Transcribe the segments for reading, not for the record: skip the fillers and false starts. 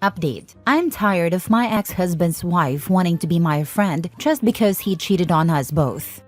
Update. I'm tired of my ex-husband's wife wanting to be my friend just because he cheated on us both.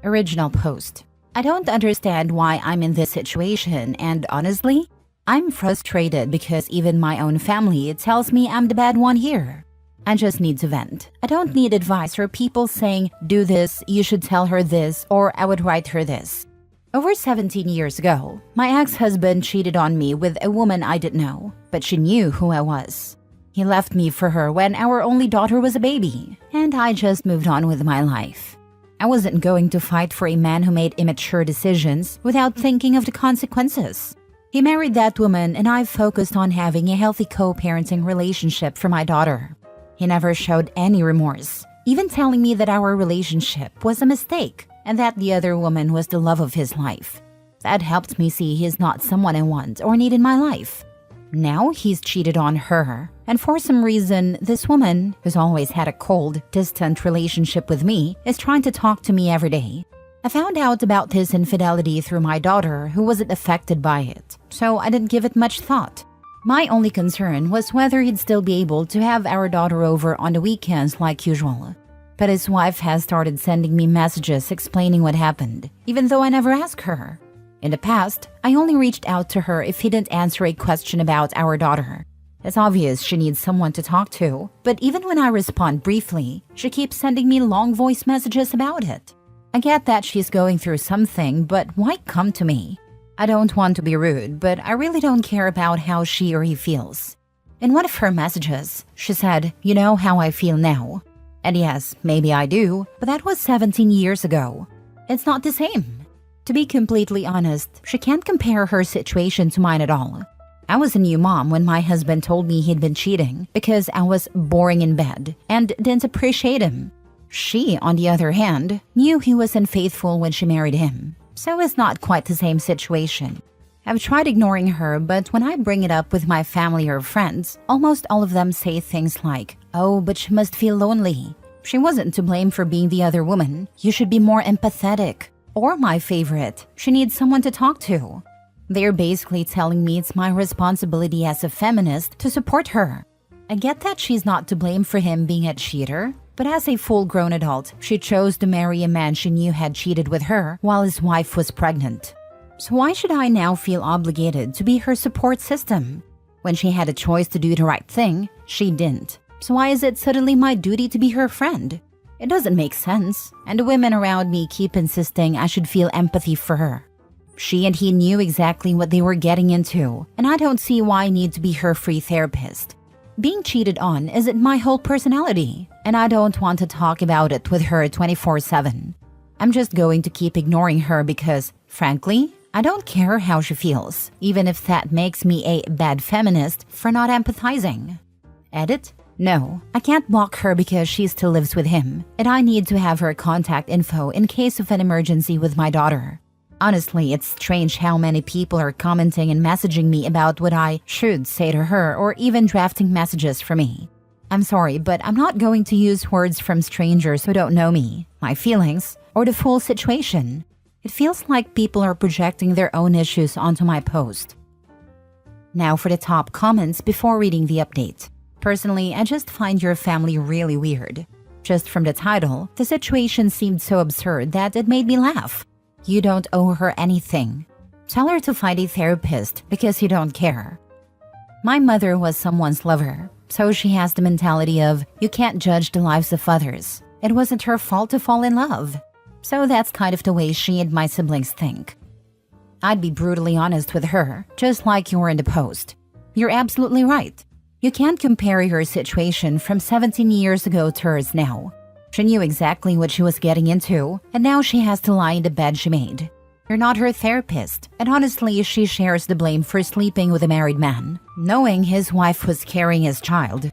Original post. I don't understand why I'm in this situation, and honestly, I'm frustrated because even my own family tells me I'm the bad one here. I just need to vent. I don't need advice or people saying, do this, you should tell her this, or I would write her this. Over 17 years ago, my ex-husband cheated on me with a woman I didn't know, but she knew who I was. He left me for her when our only daughter was a baby, and I just moved on with my life. I wasn't going to fight for a man who made immature decisions without thinking of the consequences. He married that woman and I focused on having a healthy co-parenting relationship for my daughter. He never showed any remorse, even telling me that our relationship was a mistake and that the other woman was the love of his life. That helped me see he's not someone I want or need in my life. Now he's cheated on her, and for some reason, this woman, who's always had a cold, distant relationship with me, is trying to talk to me every day. I found out about his infidelity through my daughter, who wasn't affected by it, so I didn't give it much thought. My only concern was whether he'd still be able to have our daughter over on the weekends like usual. But his wife has started sending me messages explaining what happened, even though I never asked her. In the past, I only reached out to her if he didn't answer a question about our daughter. It's obvious she needs someone to talk to, but even when I respond briefly, she keeps sending me long voice messages about it. I get that she's going through something, but why come to me? I don't want to be rude, but I really don't care about how she or he feels. In one of her messages, she said, "You know how I feel now." And yes, maybe I do, but that was 17 years ago. It's not the same. To be completely honest, she can't compare her situation to mine at all. I was a new mom when my husband told me he'd been cheating because I was boring in bed and didn't appreciate him. She, on the other hand, knew he was unfaithful when she married him, so it's not quite the same situation. I've tried ignoring her, but when I bring it up with my family or friends, almost all of them say things like, "Oh, but she must feel lonely. She wasn't to blame for being the other woman. You should be more empathetic." Or my favorite, "She needs someone to talk to." They're basically telling me it's my responsibility as a feminist to support her. I get that she's not to blame for him being a cheater, but as a full-grown adult, she chose to marry a man she knew had cheated with her while his wife was pregnant. So why should I now feel obligated to be her support system? When she had a choice to do the right thing, she didn't. So why is it suddenly my duty to be her friend? It doesn't make sense, and the women around me keep insisting I should feel empathy for her. She and he knew exactly what they were getting into, and I don't see why I need to be her free therapist. Being cheated on isn't my whole personality, and I don't want to talk about it with her 24/7. I'm just going to keep ignoring her because, frankly, I don't care how she feels, even if that makes me a bad feminist for not empathizing. Edit? No, I can't block her because she still lives with him, and I need to have her contact info in case of an emergency with my daughter. Honestly, it's strange how many people are commenting and messaging me about what I should say to her or even drafting messages for me. I'm sorry, but I'm not going to use words from strangers who don't know me, my feelings, or the full situation. It feels like people are projecting their own issues onto my post. Now for the top comments before reading the update. Personally, I just find your family really weird. Just from the title, the situation seemed so absurd that it made me laugh. You don't owe her anything. Tell her to find a therapist because you don't care. My mother was someone's lover, so she has the mentality of, you can't judge the lives of others. It wasn't her fault to fall in love. So that's kind of the way she and my siblings think. I'd be brutally honest with her, just like you were in the post. You're absolutely right. You can't compare your situation from 17 years ago to hers now. She knew exactly what she was getting into, and now she has to lie in the bed she made. You're not her therapist, and honestly, she shares the blame for sleeping with a married man, knowing his wife was carrying his child.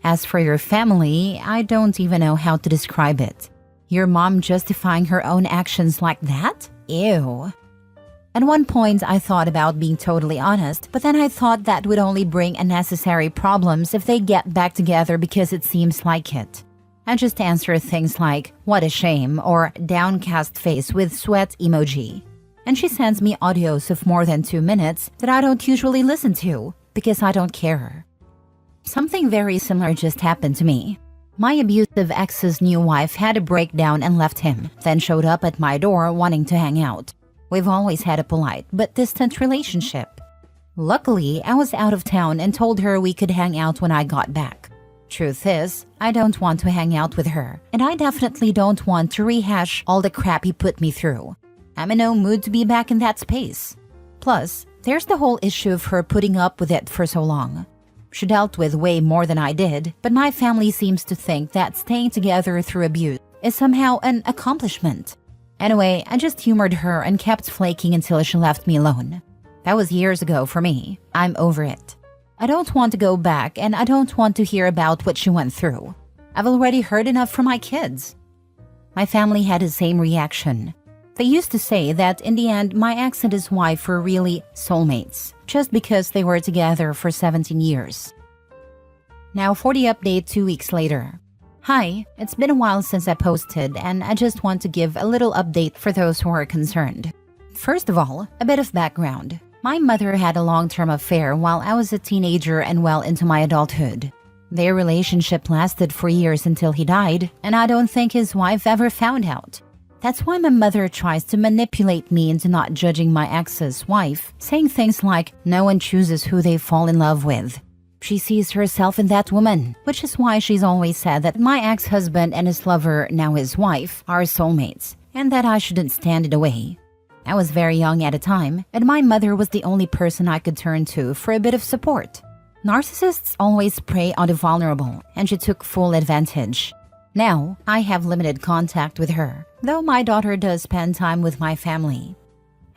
As for your family, I don't even know how to describe it. Your mom justifying her own actions like that? Ew. At one point, I thought about being totally honest, but then I thought that would only bring unnecessary problems if they get back together because it seems like it. I just answer things like, "What a shame," or downcast face with sweat emoji. And she sends me audios of more than 2 minutes that I don't usually listen to because I don't care. Something very similar just happened to me. My abusive ex's new wife had a breakdown and left him, then showed up at my door wanting to hang out. We've always had a polite but distant relationship. Luckily, I was out of town and told her we could hang out when I got back. Truth is, I don't want to hang out with her, and I definitely don't want to rehash all the crap he put me through. I'm in no mood to be back in that space. Plus, there's the whole issue of her putting up with it for so long. She dealt with way more than I did, but my family seems to think that staying together through abuse is somehow an accomplishment. Anyway, I just humored her and kept flaking until she left me alone. That was years ago for me. I'm over it. I don't want to go back, and I don't want to hear about what she went through. I've already heard enough from my kids. My family had the same reaction. They used to say that in the end, my ex and his wife were really soulmates, just because they were together for 17 years. Now for the update 2 weeks later. Hi, it's been a while since I posted, and I just want to give a little update for those who are concerned. First of all, a bit of background. My mother had a long-term affair while I was a teenager and well into my adulthood. Their relationship lasted for years until he died, and I don't think his wife ever found out. That's why my mother tries to manipulate me into not judging my ex's wife, saying things like, no one chooses who they fall in love with. She sees herself in that woman, which is why she's always said that my ex-husband and his lover, now his wife, are soulmates, and that I shouldn't stand in the way. I was very young at the time, and my mother was the only person I could turn to for a bit of support. Narcissists always prey on the vulnerable, and she took full advantage. Now, I have limited contact with her, though my daughter does spend time with my family.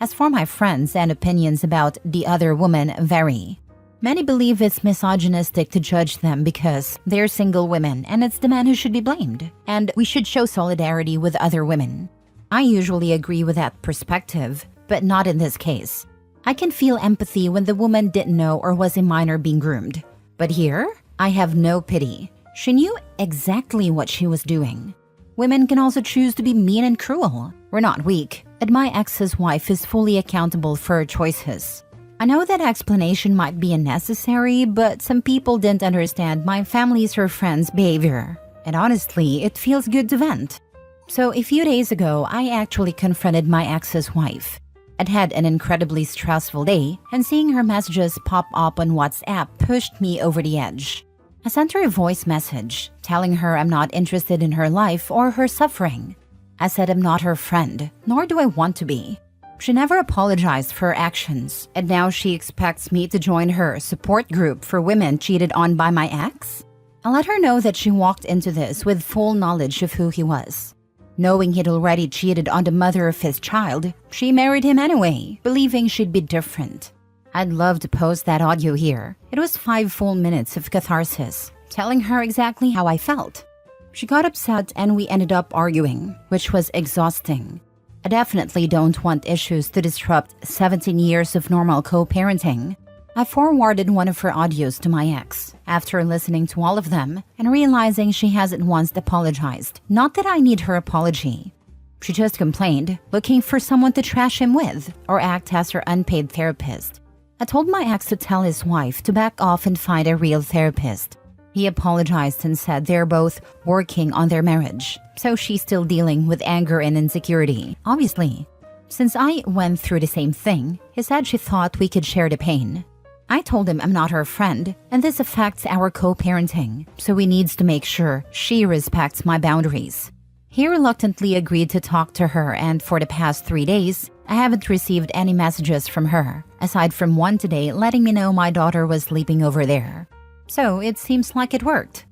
As for my friends, and opinions about the other woman vary. Many believe it's misogynistic to judge them because they're single women and it's the man who should be blamed, and we should show solidarity with other women. I usually agree with that perspective, but not in this case. I can feel empathy when the woman didn't know or was a minor being groomed. But here, I have no pity. She knew exactly what she was doing. Women can also choose to be mean and cruel. We're not weak, and my ex's wife is fully accountable for her choices. I know that explanation might be unnecessary, but some people didn't understand my family's or friends' behavior. And honestly, it feels good to vent. So a few days ago, I actually confronted my ex's wife. I'd had an incredibly stressful day, and seeing her messages pop up on WhatsApp pushed me over the edge. I sent her a voice message, telling her I'm not interested in her life or her suffering. I said I'm not her friend, nor do I want to be. She never apologized for her actions, and now she expects me to join her support group for women cheated on by my ex? I let her know that she walked into this with full knowledge of who he was. Knowing he'd already cheated on the mother of his child, she married him anyway, believing she'd be different. I'd love to post that audio here. It was 5 full minutes of catharsis, telling her exactly how I felt. She got upset and we ended up arguing, which was exhausting. I definitely don't want issues to disrupt 17 years of normal co-parenting. I forwarded one of her audios to my ex, after listening to all of them and realizing she hasn't once apologized. Not that I need her apology. She just complained, looking for someone to trash him with or act as her unpaid therapist. I told my ex to tell his wife to back off and find a real therapist. He apologized and said they're both working on their marriage, so she's still dealing with anger and insecurity, obviously. Since I went through the same thing, he said she thought we could share the pain. I told him I'm not her friend, and this affects our co-parenting, so he needs to make sure she respects my boundaries. He reluctantly agreed to talk to her, and for the past 3 days, I haven't received any messages from her, aside from one today letting me know my daughter was sleeping over there. So it seems like it worked.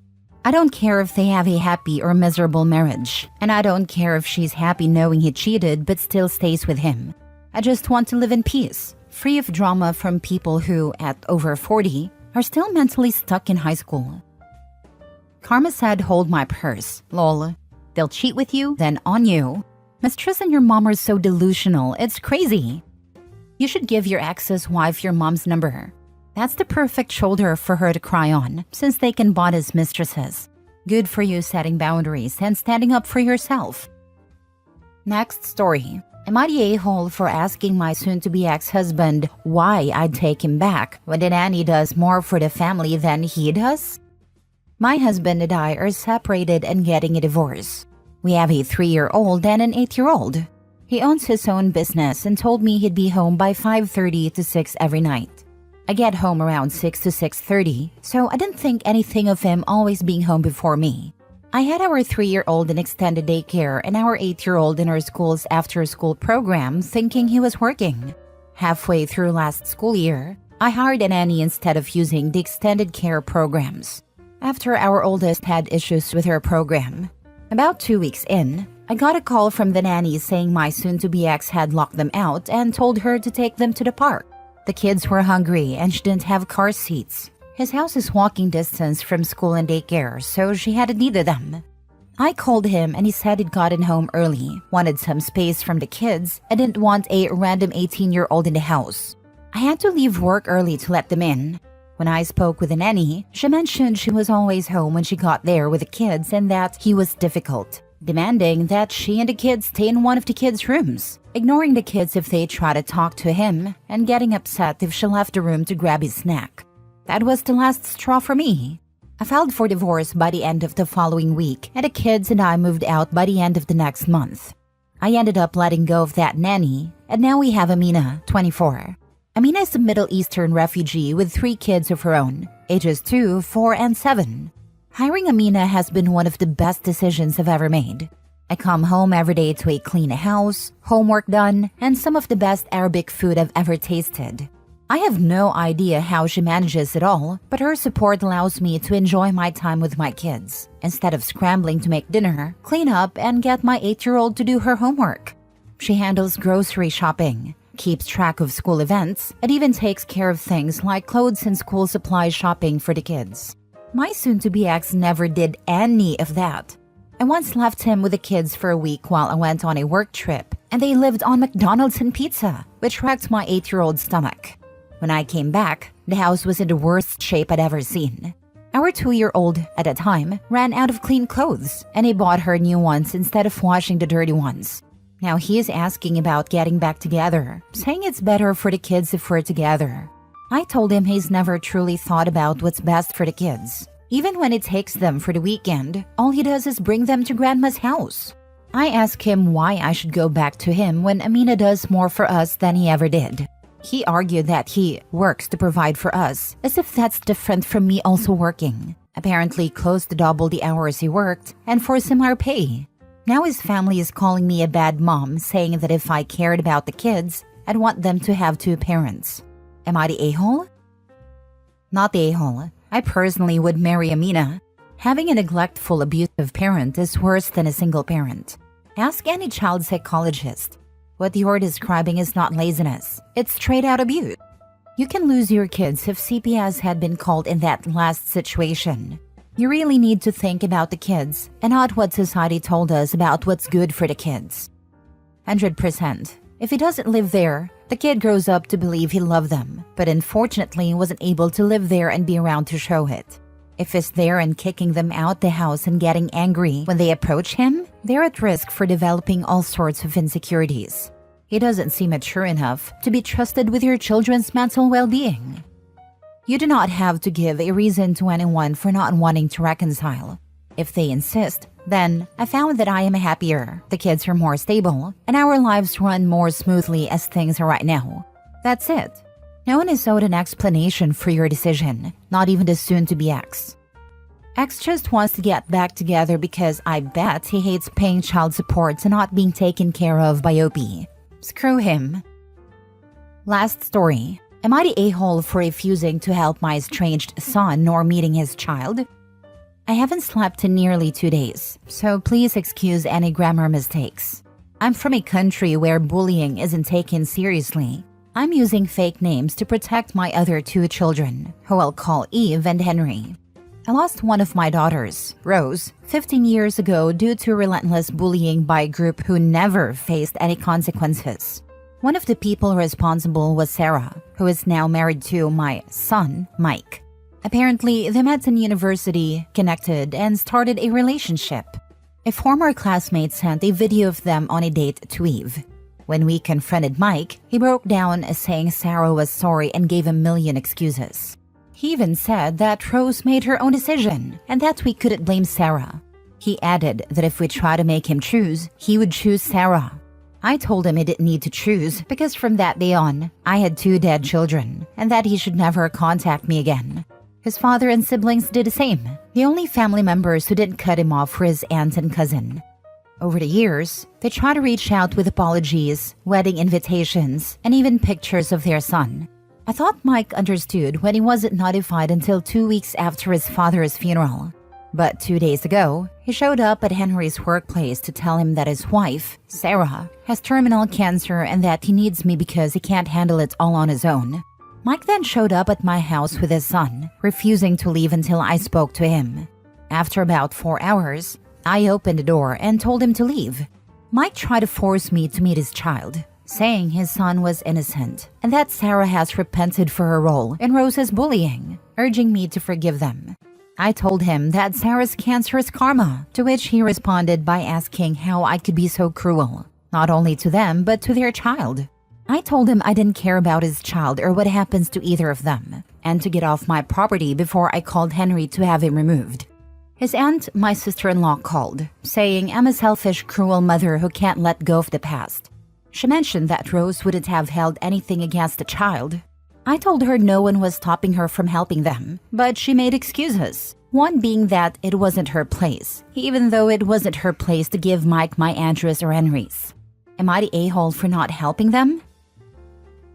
I don't care if they have a happy or miserable marriage, and I don't care if she's happy knowing he cheated but still stays with him. I just want to live in peace, free of drama from people who, at over 40, are still mentally stuck in high school. Karma said, hold my purse. Lol. They'll cheat with you, then on you. Mistress and your mom are so delusional, it's crazy. You should give your ex's wife your mom's number. That's the perfect shoulder for her to cry on, since they can bond as mistresses. Good for you setting boundaries and standing up for yourself. Next story. Am I the a-hole for asking my soon-to-be ex-husband why I'd take him back when the nanny does more for the family than he does? My husband and I are separated and getting a divorce. We have a 3-year-old and an 8-year-old. He owns his own business and told me he'd be home by 5:30 to 6 every night. I get home around 6 to 6:30, so I didn't think anything of him always being home before me. I had our 3-year-old in extended daycare and our 8-year-old in our school's after-school program thinking he was working. Halfway through last school year, I hired a nanny instead of using the extended care programs. After our oldest had issues with her program, about 2 weeks in, I got a call from the nanny saying my soon-to-be ex had locked them out and told her to take them to the park. The kids were hungry and she didn't have car seats. His house is walking distance from school and daycare, so she hadn't needed them. I called him and he said he'd gotten home early, wanted some space from the kids, and didn't want a random 18-year-old in the house. I had to leave work early to let them in. When I spoke with the nanny, she mentioned she was always home when she got there with the kids and that he was difficult, demanding that she and the kids stay in one of the kids' rooms, ignoring the kids if they try to talk to him, and getting upset if she left the room to grab his snack. That was the last straw for me. I filed for divorce by the end of the following week, and the kids and I moved out by the end of the next month. I ended up letting go of that nanny, and now we have Amina, 24. Amina is a Middle Eastern refugee with 3 kids of her own, ages 2, 4, and 7. Hiring Amina has been one of the best decisions I've ever made. I come home every day to a clean house, homework done, and some of the best Arabic food I've ever tasted. I have no idea how she manages it all, but her support allows me to enjoy my time with my kids, instead of scrambling to make dinner, clean up, and get my 8-year-old to do her homework. She handles grocery shopping, keeps track of school events, and even takes care of things like clothes and school supply shopping for the kids. My soon-to-be ex never did any of that. I once left him with the kids for a week while I went on a work trip, and they lived on McDonald's and pizza, which wrecked my 8-year-old's stomach. When I came back, the house was in the worst shape I'd ever seen. Our 2-year-old, at the time, ran out of clean clothes, and he bought her new ones instead of washing the dirty ones. Now he is asking about getting back together, saying it's better for the kids if we're together. I told him he's never truly thought about what's best for the kids. Even when he takes them for the weekend, all he does is bring them to Grandma's house. I asked him why I should go back to him when Amina does more for us than he ever did. He argued that he works to provide for us, as if that's different from me also working. Apparently close to double the hours he worked, and for similar pay. Now his family is calling me a bad mom, saying that if I cared about the kids, I'd want them to have 2 parents. Am I the a-hole? Not the a-hole. I personally would marry Amina. Having a neglectful, abusive parent is worse than a single parent. Ask any child psychologist. What you're describing is not laziness. It's straight-out abuse. You can lose your kids if CPS had been called in that last situation. You really need to think about the kids and not what society told us about what's good for the kids. 100%. If he doesn't live there, the kid grows up to believe he loved them, but unfortunately wasn't able to live there and be around to show it. If he's there and kicking them out the house and getting angry when they approach him, they're at risk for developing all sorts of insecurities. He doesn't seem mature enough to be trusted with your children's mental well-being. You do not have to give a reason to anyone for not wanting to reconcile. If they insist, then I found that I am happier, the kids are more stable, and our lives run more smoothly as things are right now. That's it. No one is owed an explanation for your decision, not even the soon-to-be ex. Ex just wants to get back together because I bet he hates paying child support and not being taken care of by OP. Screw him. Last story. Am I the a-hole for refusing to help my estranged son nor meeting his child? I haven't slept in nearly 2 days, so please excuse any grammar mistakes. I'm from a country where bullying isn't taken seriously. I'm using fake names to protect my other 2 children, who I'll call Eve and Henry. I lost one of my daughters, Rose, 15 years ago due to relentless bullying by a group who never faced any consequences. One of the people responsible was Sarah, who is now married to my son, Mike. Apparently, they met in university, connected, and started a relationship. A former classmate sent a video of them on a date to Eve. When we confronted Mike, he broke down saying Sarah was sorry and gave a million excuses. He even said that Rose made her own decision and that we couldn't blame Sarah. He added that if we try to make him choose, he would choose Sarah. I told him he didn't need to choose because from that day on, I had 2 dead children and that he should never contact me again. His father and siblings did the same. The only family members who didn't cut him off were his aunt and cousin. Over the years, they tried to reach out with apologies, wedding invitations, and even pictures of their son. I thought Mike understood when he wasn't notified until 2 weeks after his father's funeral. But 2 days ago, he showed up at Henry's workplace to tell him that his wife, Sarah, has terminal cancer and that he needs me because he can't handle it all on his own. Mike then showed up at my house with his son, refusing to leave until I spoke to him. After about 4 hours, I opened the door and told him to leave. Mike tried to force me to meet his child, saying his son was innocent and that Sarah has repented for her role in Rose's bullying, urging me to forgive them. I told him that Sarah's cancer is karma, to which he responded by asking how I could be so cruel, not only to them but to their child. I told him I didn't care about his child or what happens to either of them, and to get off my property before I called Henry to have him removed. His aunt, my sister-in-law, called, saying I'm a selfish, cruel mother who can't let go of the past. She mentioned that Rose wouldn't have held anything against the child. I told her no one was stopping her from helping them, but she made excuses. One being that it wasn't her place, even though it wasn't her place to give Mike my address or Henry's. Am I the a-hole for not helping them?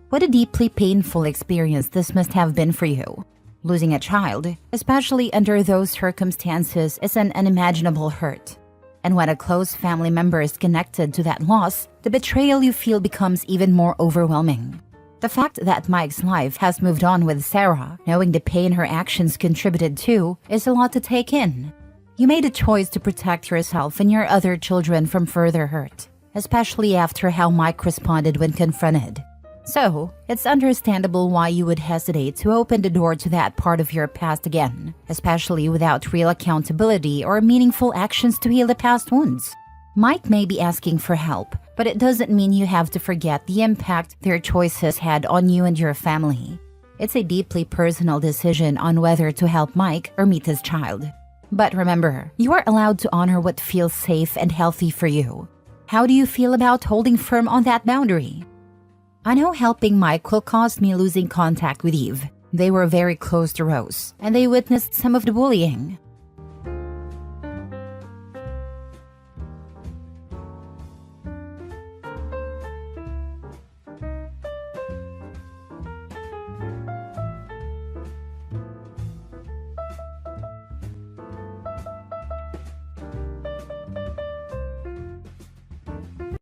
What a deeply painful experience this must have been for you. Losing a child, especially under those circumstances, is an unimaginable hurt. And when a close family member is connected to that loss, the betrayal you feel becomes even more overwhelming. The fact that Mike's life has moved on with Sarah, knowing the pain her actions contributed to, is a lot to take in. You made a choice to protect yourself and your other children from further hurt, especially after how Mike responded when confronted. So, it's understandable why you would hesitate to open the door to that part of your past again, especially without real accountability or meaningful actions to heal the past wounds. Mike may be asking for help, but it doesn't mean you have to forget the impact their choices had on you and your family. It's a deeply personal decision on whether to help Mike or meet his child. But remember, you are allowed to honor what feels safe and healthy for you. How do you feel about holding firm on that boundary? I know helping Mike will cost me losing contact with Eve. They were very close to Rose, and they witnessed some of the bullying.